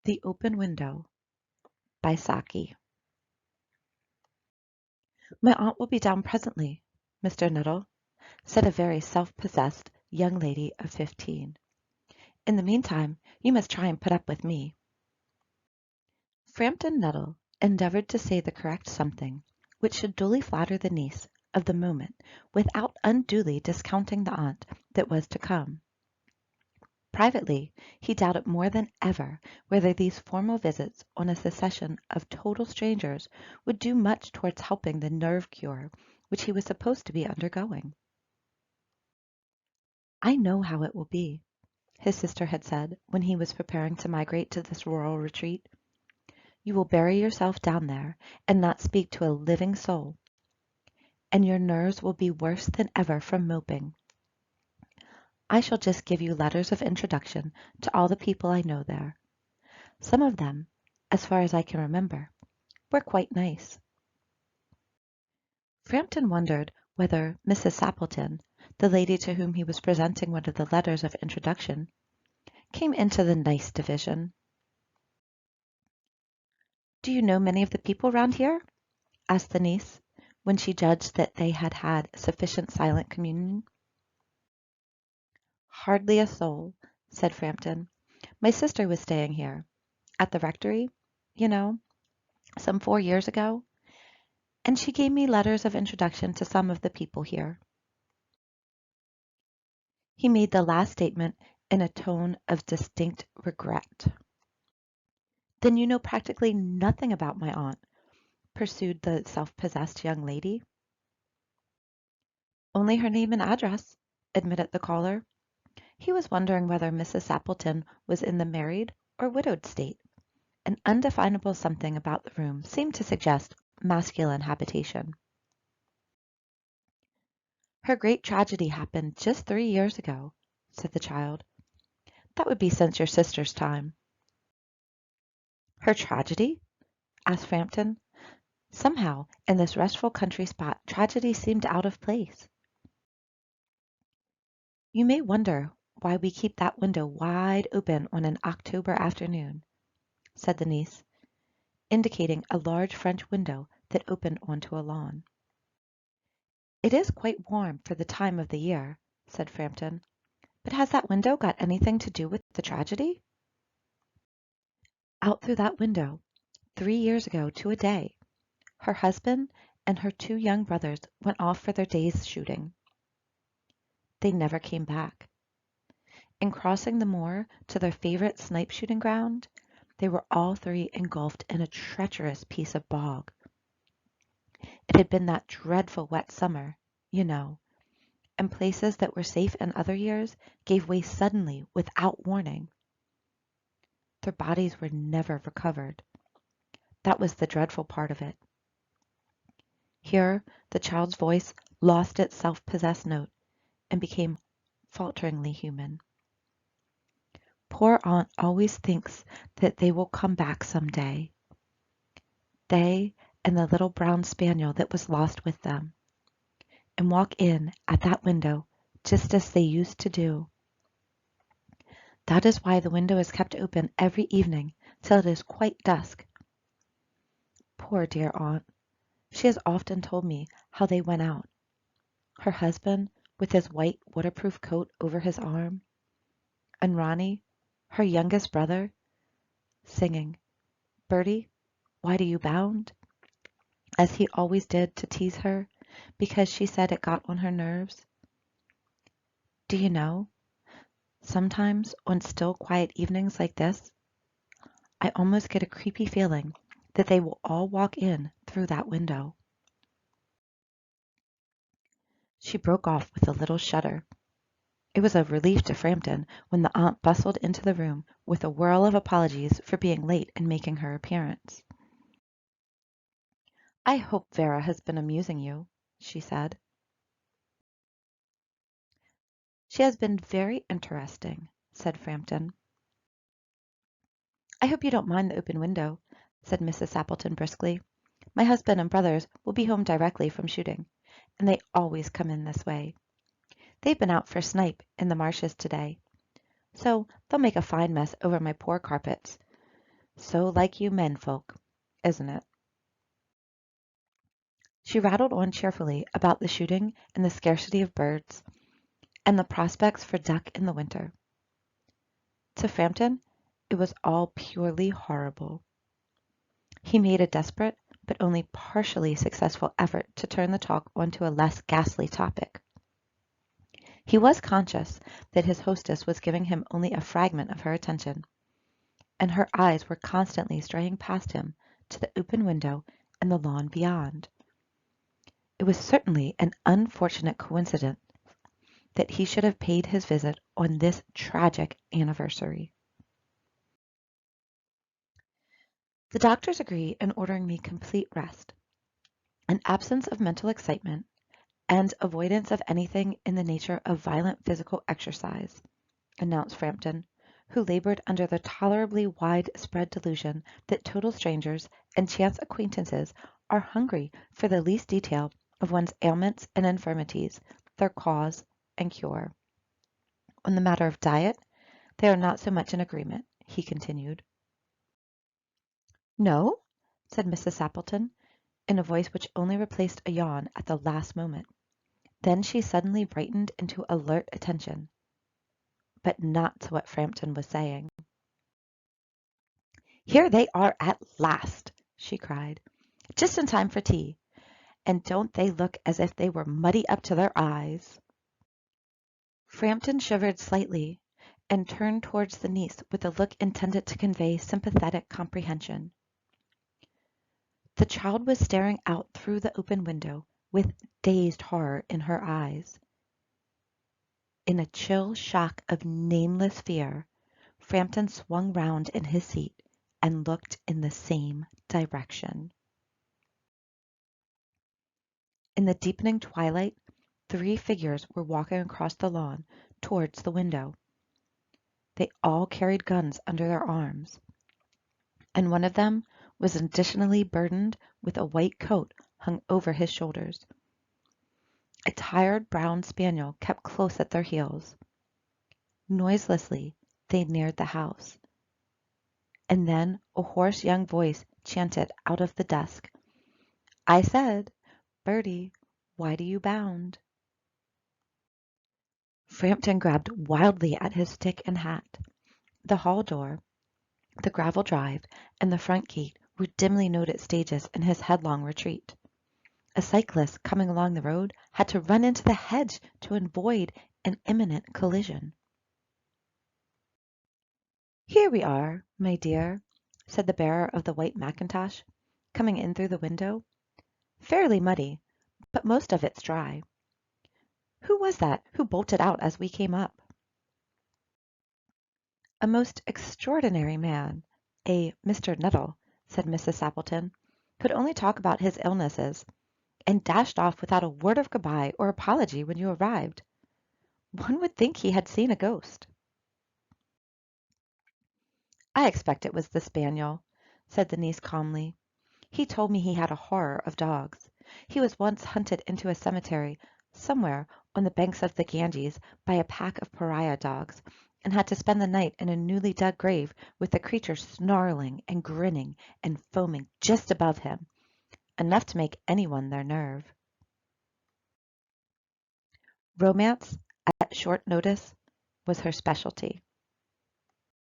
The Open Window by Saki. My aunt will be down presently, Mr. Nuttall, said a very self-possessed young lady of 15. In the meantime, you must try and put up with me. Frampton Nuttall endeavored to say the correct something which should duly flatter the niece of the moment without unduly discounting the aunt that was to come. Privately, he doubted more than ever whether these formal visits on a succession of total strangers would do much towards helping the nerve cure which he was supposed to be undergoing. "I know how it will be," his sister had said when he was preparing to migrate to this rural retreat. "You will bury yourself down there and not speak to a living soul, and your nerves will be worse than ever from moping. I shall just give you letters of introduction to all the people I know there. Some of them, as far as I can remember, were quite nice." Frampton wondered whether Mrs. Sappleton, the lady to whom he was presenting one of the letters of introduction, came into the nice division. "Do you know many of the people round here?" asked the niece, when she judged that they had had sufficient silent communion. "Hardly a soul," said Frampton. "My sister was staying here, at the rectory, you know, some 4 years ago, and she gave me letters of introduction to some of the people here." He made the last statement in a tone of distinct regret. "Then you know practically nothing about my aunt," pursued the self-possessed young lady. "Only her name and address," admitted the caller. He was wondering whether Mrs. Sappleton was in the married or widowed state. An undefinable something about the room seemed to suggest masculine habitation. "Her great tragedy happened just 3 years ago," said the child. "That would be since your sister's time." "Her tragedy?" asked Frampton. Somehow, in this restful country spot, tragedy seemed out of place. "You may wonder why we keep that window wide open on an October afternoon," said the niece, indicating a large French window that opened onto a lawn. "It is quite warm for the time of the year," said Frampton. "But has that window got anything to do with the tragedy?" Out through that window, 3 years ago to a day, her husband and her 2 young brothers went off for their day's shooting. They never came back. In crossing the moor to their favorite snipe shooting ground, they were all 3 engulfed in a treacherous piece of bog. It had been that dreadful wet summer, you know, and places that were safe in other years gave way suddenly without warning. Their bodies were never recovered. That was the dreadful part of it. Here the child's voice lost its self-possessed note and became falteringly human. "Poor aunt always thinks that they will come back some day. They and the little brown spaniel that was lost with them, and walk in at that window just as they used to do. That is why the window is kept open every evening till it is quite dusk. Poor dear aunt, she has often told me how they went out. Her husband with his white waterproof coat over his arm, and Ronnie, her youngest brother, singing, 'Bertie, why do you bound?' as he always did to tease her, because she said it got on her nerves. Do you know, sometimes on still quiet evenings like this, I almost get a creepy feeling that they will all walk in through that window." She broke off with a little shudder. It was a relief to Frampton when the aunt bustled into the room with a whirl of apologies for being late in making her appearance. "I hope Vera has been amusing you," she said. "She has been very interesting," said Frampton. "I hope you don't mind the open window," said Mrs. Sappleton briskly. "My husband and brothers will be home directly from shooting, and they always come in this way. They've been out for snipe in the marshes today, so they'll make a fine mess over my poor carpets. So like you menfolk, isn't it? She rattled on cheerfully about the shooting and the scarcity of birds, and the prospects for duck in the winter. To Frampton, it was all purely horrible. He made a desperate, but only partially successful effort to turn the talk onto a less ghastly topic. He was conscious that his hostess was giving him only a fragment of her attention, and her eyes were constantly straying past him to the open window and the lawn beyond. It was certainly an unfortunate coincidence that he should have paid his visit on this tragic anniversary. The doctors agree in ordering me complete rest, an absence of mental excitement, and avoidance of anything in the nature of violent physical exercise, announced Frampton, who labored under the tolerably widespread delusion that total strangers and chance acquaintances are hungry for the least detail of one's ailments and infirmities, their cause and cure. On the matter of diet, they are not so much in agreement, he continued. No? Said Mrs. Sappleton, in a voice which only replaced a yawn at the last moment. Then she suddenly brightened into alert attention, but not to what Frampton was saying. "Here they are at last!" she cried. "Just in time for tea. And don't they look as if they were muddy up to their eyes?" Frampton shivered slightly and turned towards the niece with a look intended to convey sympathetic comprehension. The child was staring out through the open window with dazed horror in her eyes. In a chill shock of nameless fear, Frampton swung round in his seat and looked in the same direction. In the deepening twilight, 3 figures were walking across the lawn towards the window. They all carried guns under their arms, and one of them was additionally burdened with a white coat hung over his shoulders. A tired brown spaniel kept close at their heels. Noiselessly they neared the house, and then a hoarse young voice chanted out of the dusk, "I said, Bertie, why do you bound?" Frampton grabbed wildly at his stick and hat. The hall door, the gravel drive, and the front gate were dimly noted stages in his headlong retreat. A cyclist coming along the road had to run into the hedge to avoid an imminent collision. "Here we are, my dear," said the bearer of the white mackintosh, coming in through the window. "Fairly muddy, but most of it's dry. Who was that who bolted out as we came up?" "A most extraordinary man, a Mr. Nettle," said Mrs. Sappleton, "could only talk about his illnesses, and dashed off without a word of good-bye or apology when you arrived. One would think he had seen a ghost." "I expect it was the spaniel," said the niece calmly. "He told me he had a horror of dogs. He was once hunted into a cemetery somewhere on the banks of the Ganges by a pack of pariah dogs, and had to spend the night in a newly dug grave with the creature snarling and grinning and foaming just above him, enough to make anyone their nerve." Romance, at short notice, was her specialty.